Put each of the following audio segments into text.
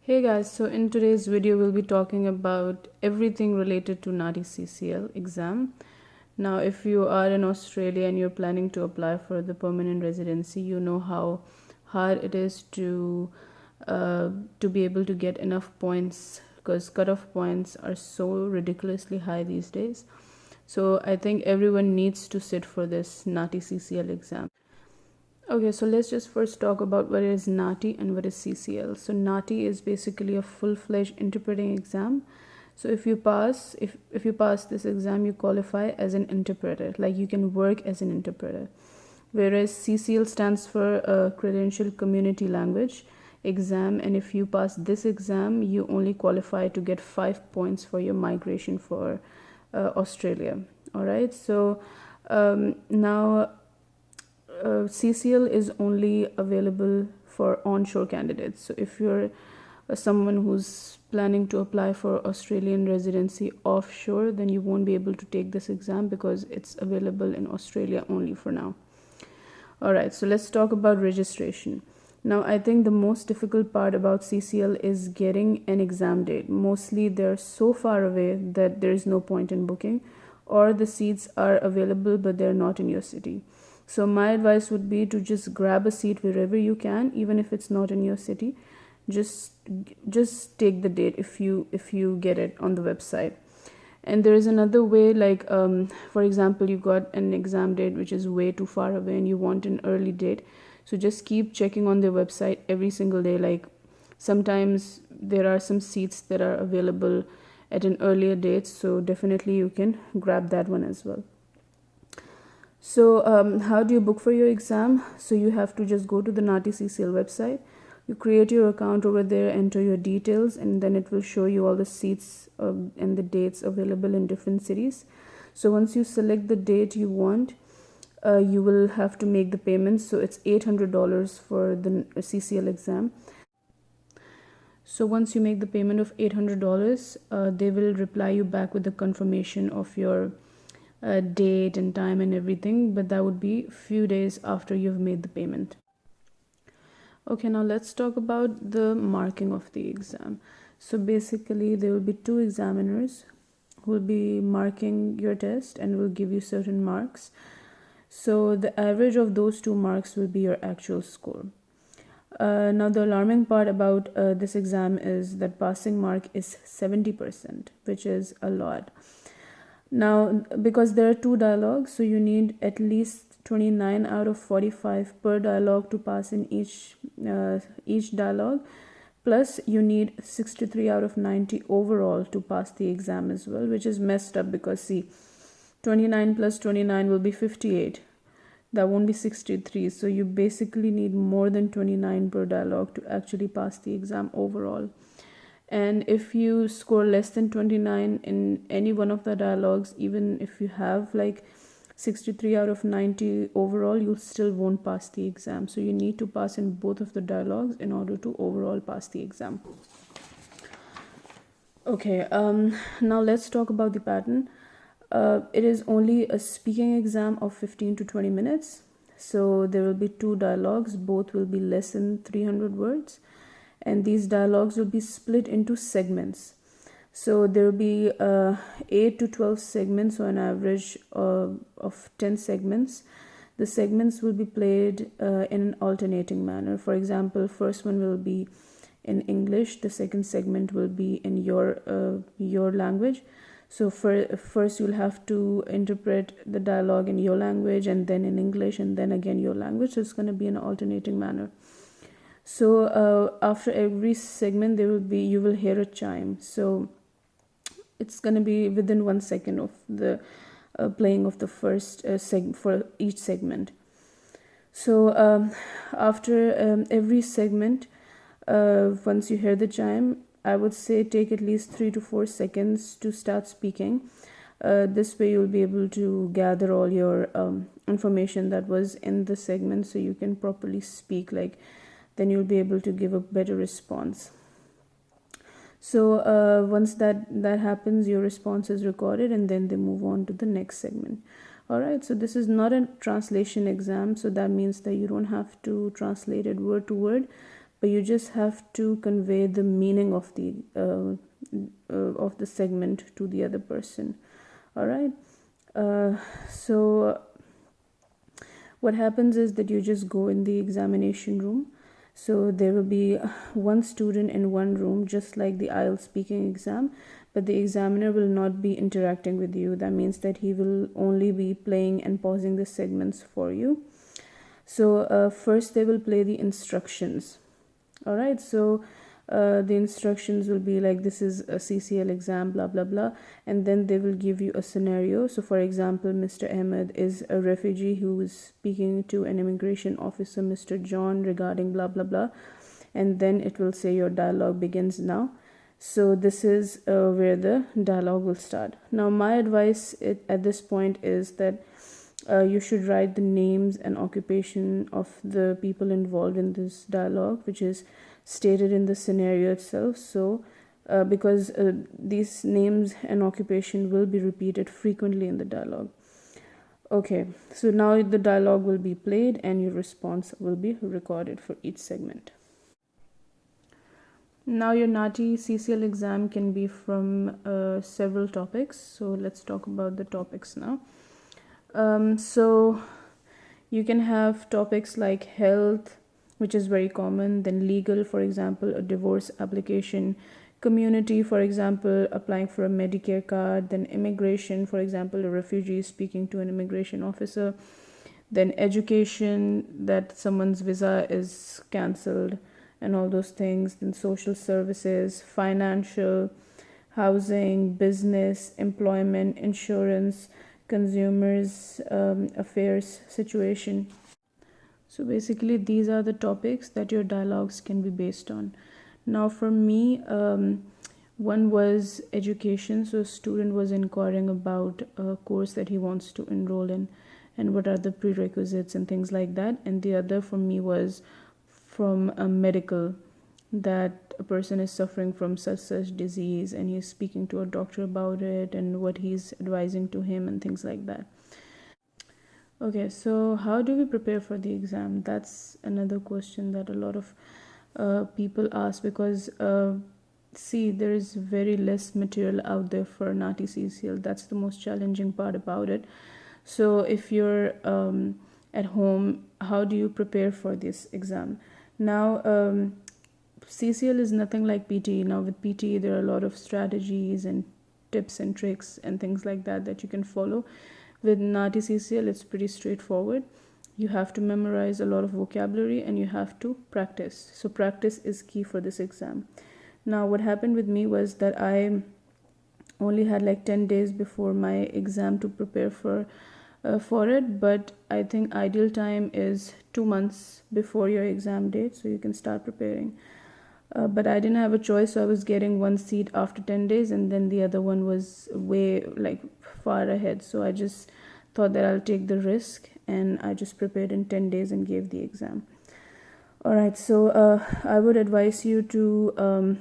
Hey guys, so in today's video we'll be talking about everything related to NAATI CCL exam. Now if you are in Australia and you're planning to apply for the permanent residency, you know how hard it is to be able to get enough points because cutoff points are so ridiculously high these days. So I think everyone needs to sit for this NAATI CCL exam. Okay, so let's just first talk about what is NAATI and what is CCL. So NAATI is basically a full-fledged interpreting exam. So if you pass this exam, you qualify as an interpreter, like you can work as an interpreter. Whereas CCL stands for Credential Community Language exam, and if you pass this exam, you only qualify to get 5 points for your migration for Australia. All right, so now CCL is only available for onshore candidates. So if you're someone who's planning to apply for Australian residency offshore, then you won't be able to take this exam because it's available in Australia only for now. All right, so let's talk about registration. Now, I think the most difficult part about CCL is getting an exam date. Mostly they're so far away that there's no point in booking, or the seats are available but they're not in your city. So my advice would be to just grab a seat wherever you can, even if it's not in your city. Just take the date if you get it on the website. And there is another way, like for example, you got an exam date which is way too far away and you want an early date. So just keep checking on their website every single day. Like sometimes there are some seats that are available at an earlier date, so definitely you can grab that one as well. So how do you book for your exam? So you have to just go to the NAATI CCL website. You create your account over there, enter your details, and then it will show you all the seats and the dates available in different cities. So once you select the date you want, you will have to make the payment. So it's $800 for the CCL exam. So once you make the payment of $800, they will reply you back with the confirmation of your date and time and everything, but that would be a few days after you've made the payment. Okay, now let's talk about the marking of the exam. So basically there will be two examiners who will be marking your test and will give you certain marks. So the average of those two marks will be your actual score. Now the alarming part about this exam is that passing mark is 70%, which is a lot. Now, because there are two dialogues, so you need at least 29 out of 45 per dialogue to pass in each dialogue. Plus, you need 63 out of 90 overall to pass the exam as well, which is messed up because see, 29 plus 29 will be 58. That won't be 63. So you basically need more than 29 per dialogue to actually pass the exam overall. And if you score less than 29 in any one of the dialogues, even if you have like 63 out of 90 overall, you still won't pass the exam. So you need to pass in both of the dialogues in order to overall pass the exam. Okay, now let's talk about the pattern. It is only a speaking exam of 15 to 20 minutes. So there will be two dialogues, both will be less than 300 words. And these dialogues will be split into segments. So there will be 8 to 12 segments, so an average of 10 segments. The segments will be played in an alternating manner. For example, first one will be in English, the second segment will be in your language. So first you'll have to interpret the dialogue in your language and then in English and then again your language. So it's going to be in an alternating manner. So after every segment you will hear a chime. So it's going to be within 1 second of the playing of the first for each segment. So after every segment, once you hear the chime, I would say take at least 3 to 4 seconds to start speaking. This way you'll be able to gather all your information that was in the segment so you can properly speak, then you'll be able to give a better response. So once that happens, your response is recorded and then they move on to the next segment. All right, so this is not a translation exam, so that means that you don't have to translate it word to word, but you just have to convey the meaning of the segment to the other person. All right. So what happens is that you just go in the examination room. So there will be one student in one room, just like the IELTS speaking exam, but the examiner will not be interacting with you. That means that he will only be playing and pausing the segments for you. So first they will play the instructions. All right. So the instructions will be like, this is a CCL exam, blah blah blah, and then they will give you a scenario. So for example, Mr. Ahmed is a refugee who is speaking to an immigration officer, Mr. John, regarding blah blah blah, and then it will say your dialogue begins now. So this is where the dialogue will start. Now my advice at this point is that you should write the names and occupation of the people involved in this dialogue, which is stated in the scenario itself. So because these names and occupation will be repeated frequently in the dialogue. Okay, so now the dialogue will be played and your response will be recorded for each segment. Now your NAATI CCL exam can be from several topics. So let's talk about the topics now. So you can have topics like health, which is very common, then legal, for example, a divorce application, community, for example, applying for a Medicare card, then immigration, for example, a refugee speaking to an immigration officer, then education, that someone's visa is cancelled and all those things, then social services, financial, housing, business, employment, insurance, consumers affairs situation. So basically these are the topics that your dialogues can be based on. Now for me, one was education. So a student was inquiring about a course that he wants to enroll in and what are the prerequisites and things like that. And the other for me was from a medical, that a person is suffering from such disease and he's speaking to a doctor about it and what he's advising to him and things like that. Okay, so how do we prepare for the exam? That's another question that a lot of people ask, because see, there is very less material out there for NAATI CCL. That's the most challenging part about it. So if you're at home, how do you prepare for this exam? Now CCL is nothing like PTE. Now with PTE there are a lot of strategies and tips and tricks and things like that that you can follow. With NAATI CCL it's pretty straightforward. You have to memorize a lot of vocabulary and you have to practice. So practice is key for this exam. Now what happened with me was that I only had like 10 days before my exam to prepare for it, but I think ideal time is 2 months before your exam date, so you can start preparing. But I didn't have a choice, so I was getting one seat after 10 days and then the other one was way like far ahead. So I just thought that I'll take the risk and I just prepared in 10 days and gave the exam. Alright, so I would advise you to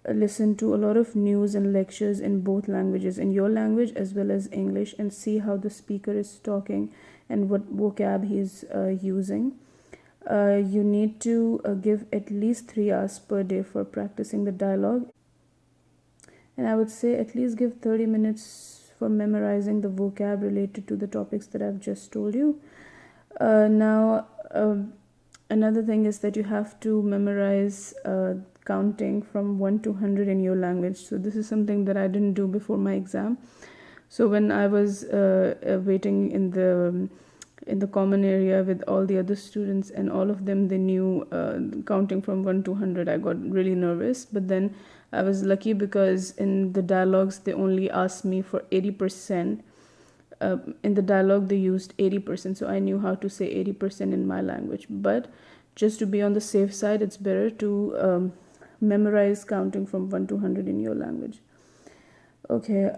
listen to a lot of news and lectures in both languages, in your language as well as English, and see how the speaker is talking and what vocab he's using. You need to give at least 3 hours per day for practicing the dialogue, and I would say at least give 30 minutes for memorizing the vocab related to the topics that I've just told you. Now another thing is that you have to memorize counting from 1 to 100 in your language. So this is something that I didn't do before my exam. So when I was waiting in the common area with all the other students and all of them, they knew counting from 1 to 100, I got really nervous. But then I was lucky because in the dialogues they only asked me for 80%. In the dialogue they used 80%, so I knew how to say 80% in my language. But just to be on the safe side, it's better to memorize counting from 1 to 100 in your language. Okay,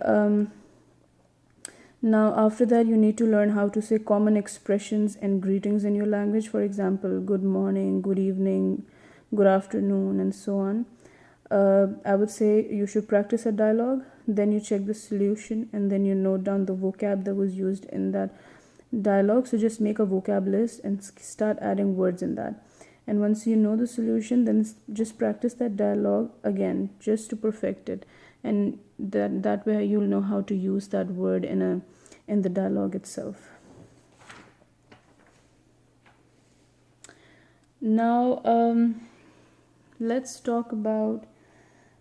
now after that you need to learn how to say common expressions and greetings in your language. For example, good morning, good evening, good afternoon, and so on. I would say you should practice a dialogue, then you check the solution, and then you note down the vocab that was used in that dialogue. So just make a vocab list and start adding words in that. And once you know the solution, then just practice that dialogue again just to perfect it, and that way you'll know how to use that word in the dialogue itself. Now let's talk about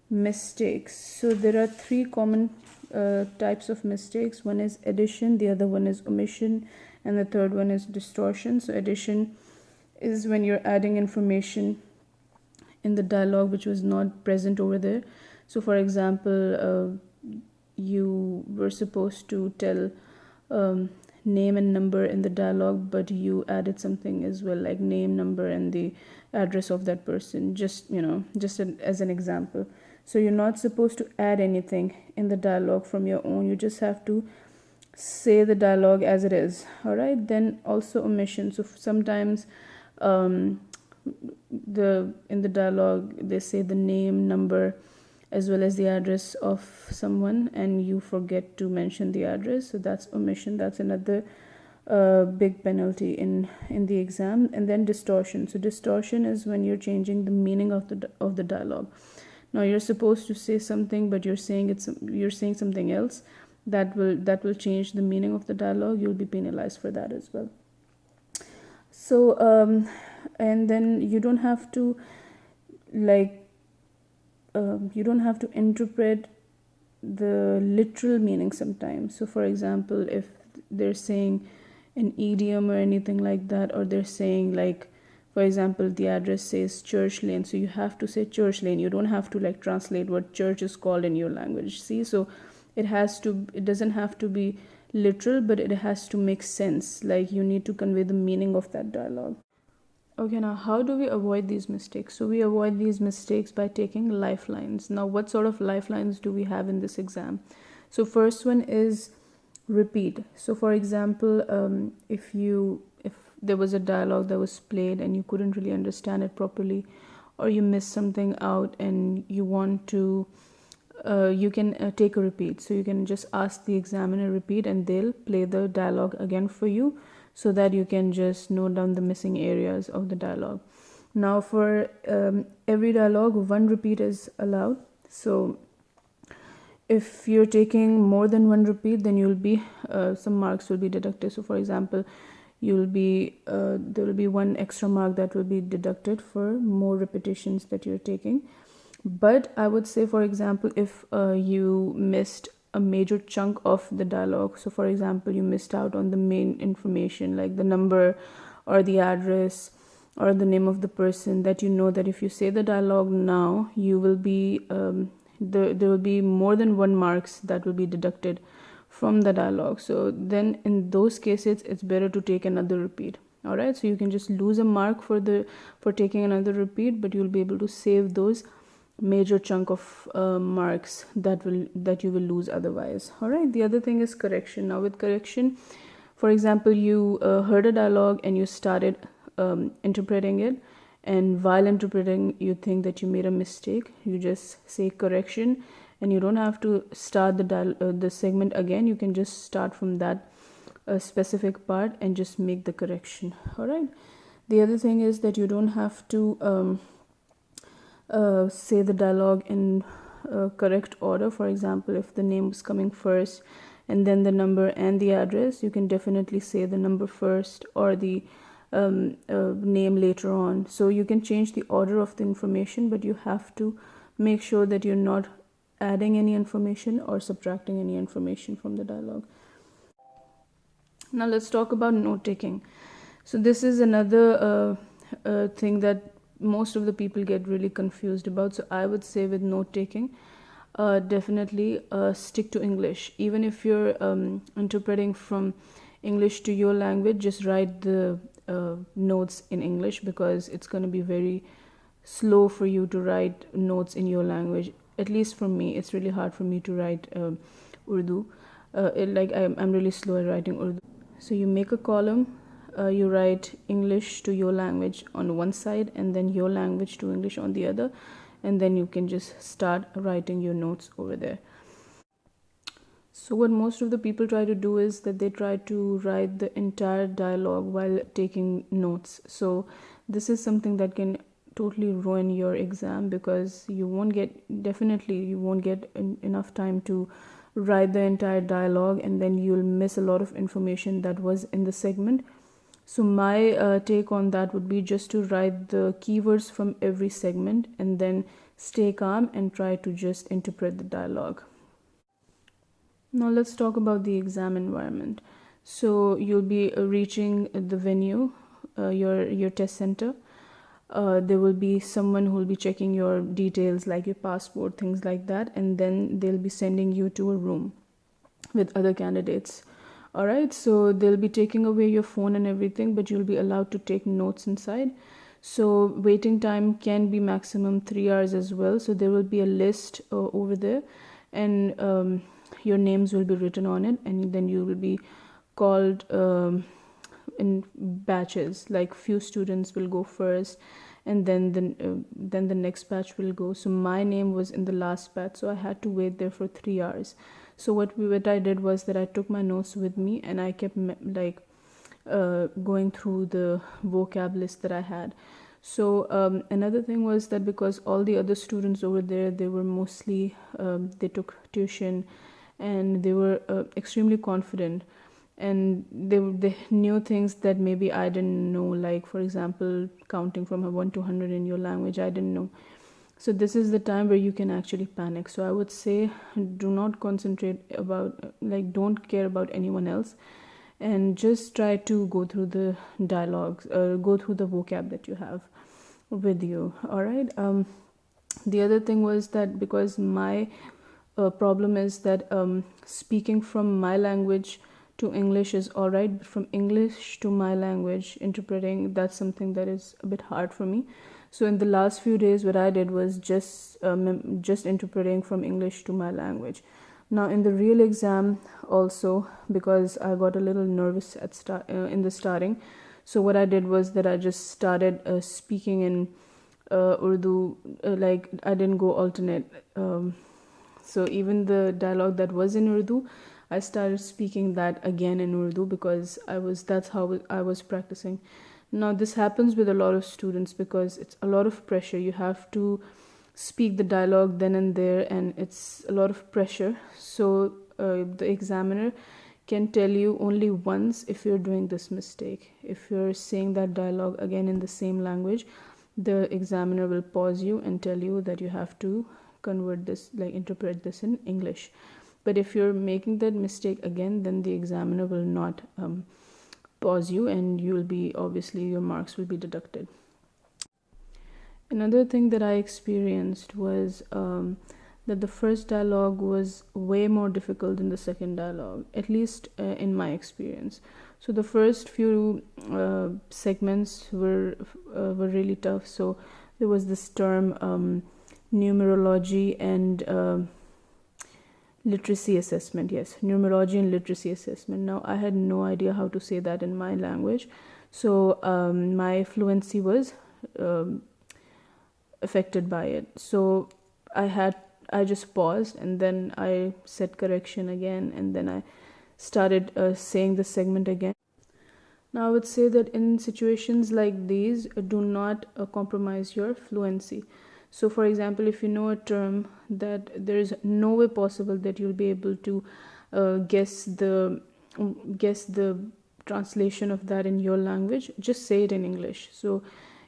mistakes. So there are three common types of mistakes. One is addition, the other one is omission, and the third one is distortion. So addition is when you're adding information in the dialogue which was not present over there. So for example, you were supposed to tell name and number in the dialogue, but you added something as well, like name, number, and the address of that person, just as an example. So you're not supposed to add anything in the dialogue from your own. You just have to say the dialogue as it is. All right. Then also omission. So sometimes in the dialogue they say the name, number, as well as the address of someone, and you forget to mention the address. So that's omission. That's another big penalty in the exam. And then distortion. So distortion is when you're changing the meaning of the dialogue. Now you're supposed to say something, but you're saying something else. That will change the meaning of the dialogue. You'll be penalized for that as well. So and then you don't have to interpret the literal meaning sometimes. So for example, if they're saying an idiom or anything like that, or they're saying, like, for example, the address says Church Lane, so you have to say Church Lane. You don't have to translate what church is called in your language. See, so it doesn't have to be literal, but it has to make sense. Like, you need to convey the meaning of that dialogue. Okay, now how do we avoid these mistakes? So we avoid these mistakes by taking lifelines. Now, what sort of lifelines do we have in this exam? So first one is repeat. So for example, if there was a dialogue that was played and you couldn't really understand it properly, or you missed something out and you want to you can take a repeat. So you can just ask the examiner repeat, and they'll play the dialogue again for you, so that you can just note down the missing areas of the dialogue. Now for every dialogue, one repeat is allowed. So if you're taking more than one repeat, then you'll be some marks will be deducted. So for example, there will be one extra mark that will be deducted for more repetitions that you're taking. But I would say, for example, if you missed a major chunk of the dialogue, so for example, you missed out on the main information, like the number or the address or the name of the person, that you know that if you say the dialogue now, you will be there will be more than one marks that will be deducted from the dialogue. So then in those cases, it's better to take another repeat. All right, so you can just lose a mark for taking another repeat, but you'll be able to save those major chunk of marks that you will lose otherwise. All right, the other thing is correction. Now with correction, for example, you heard a dialogue and you started interpreting it, and while interpreting you think that you made a mistake, you just say correction, and you don't have to start the segment again. You can just start from that specific part and just make the correction. All right, the other thing is that you don't have to say the dialogue in correct order. For example, if the name was coming first and then the number and the address, you can definitely say the number first or the name later on. So you can change the order of the information, but you have to make sure that you're not adding any information or subtracting any information from the dialogue. Now let's talk about note taking. So this is another thing that most of the people get really confused about. So I would say with note taking, definitely stick to English. Even if you're interpreting from English to your language, just write the notes in English, because it's going to be very slow for you to write notes in your language. At least for me, it's really hard for me to write Urdu. I'm really slow at writing Urdu. So you make a column, you write English to your language on one side and then your language to English on the other, and then you can just start writing your notes over there. So what most of the people try to do is that they try to write the entire dialogue while taking notes. So this is something that can totally ruin your exam, because you won't get enough time to write the entire dialogue, and then you'll miss a lot of information that was in the segment. So my take on that would be just to write the keywords from every segment and then stay calm and try to just interpret the dialogue. Now let's talk about the exam environment. So you'll be reaching the venue, your test center. There will be someone who will be checking your details like your passport, things like that, and then they'll be sending you to a room with other candidates. All right, so they'll be taking away your phone and everything, but you'll be allowed to take notes inside. So waiting time can be maximum 3 hours as well. So there will be a list over there, and your names will be written on it, and then you will be called in batches. Like few students will go first, and then the next batch will go. So my name was in the last batch, so I had to wait there for 3 hours. So what I did was that I took my notes with me, and I kept going through the vocab list that I had. So another thing was that because all the other students over there, they were mostly they took tuition, and they were extremely confident, and they knew things that maybe I didn't know, like for example counting from 1 to 100 in your language, I didn't know. So this is the time where you can actually panic. So I would say do not concentrate about, like, don't care about anyone else, and just try to go through the dialogues, go through the vocab that you have with you. All right. The other thing was that because my problem is that speaking from my language to English is all right, but from English to my language, interpreting, that's something that is a bit hard for me. So in the last few days, what I did was just interpreting from English to my language. Now in the real exam also, because I got a little nervous in the starting, so what I did was that I just started speaking in Urdu, like I didn't go alternate. So even the dialogue that was in Urdu, I started speaking that again in Urdu, because that's how I was practicing. Now this happens with a lot of students because it's a lot of pressure. You have to speak the dialogue then and there, and it's a lot of pressure. So the examiner can tell you only once if you're doing this mistake. If you're saying that dialogue again in the same language, the examiner will pause you and tell you that you have to convert this, like interpret this in English. But if you're making that mistake again, then the examiner will not pause you, and you'll be, obviously your marks will be deducted. Another thing that I experienced was that the first dialogue was way more difficult than the second dialogue, at least in my experience. So the first few segments were really tough. So there was this term numerology and literacy assessment. Yes, numerology and literacy assessment. Now I had no idea how to say that in my language, so my fluency was affected by it. So I just paused, and then I said correction again, and then I started saying the segment again. Now I would say that in situations like these, do not compromise your fluency. So for example, if you know a term that there is no way possible that you'll be able to guess the translation of that in your language, just say it in English. So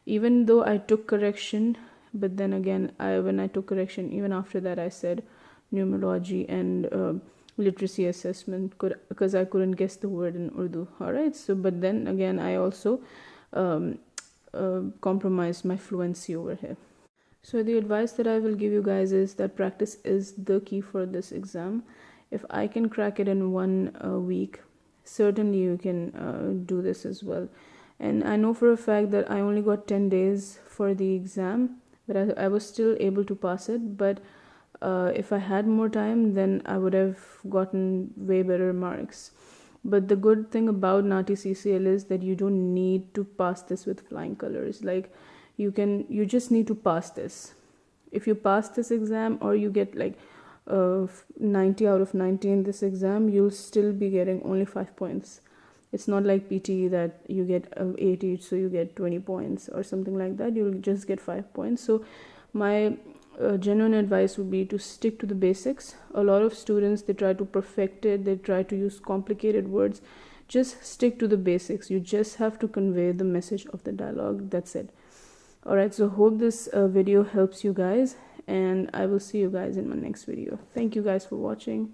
even though I took correction, but then again, when I took correction, even after that I said numerology and literacy assessment, because I couldn't guess the word in Urdu. All right. So but then again, I also compromised my fluency over here. So the advice that I will give you guys is that practice is the key for this exam. If I can crack it in 1 week, certainly you can do this as well. And I know for a fact that I only got 10 days for the exam, but I was still able to pass it. But if I had more time, then I would have gotten way better marks. But the good thing about NAATI CCL is that you don't need to pass this with flying colors. Like you just need to pass this. If you pass this exam, or you get like 90 out of 90 in this exam, you'll still be getting only 5 points. It's not like PT that you get 80, so you get 20 points or something like that. You'll just get 5 points. So my genuine advice would be to stick to the basics. A lot of students, they try to perfect it, they try to use complicated words. Just stick to the basics. You just have to convey the message of the dialogue. That's it. All right, so hope this video helps you guys, and I will see you guys in my next video. Thank you guys for watching.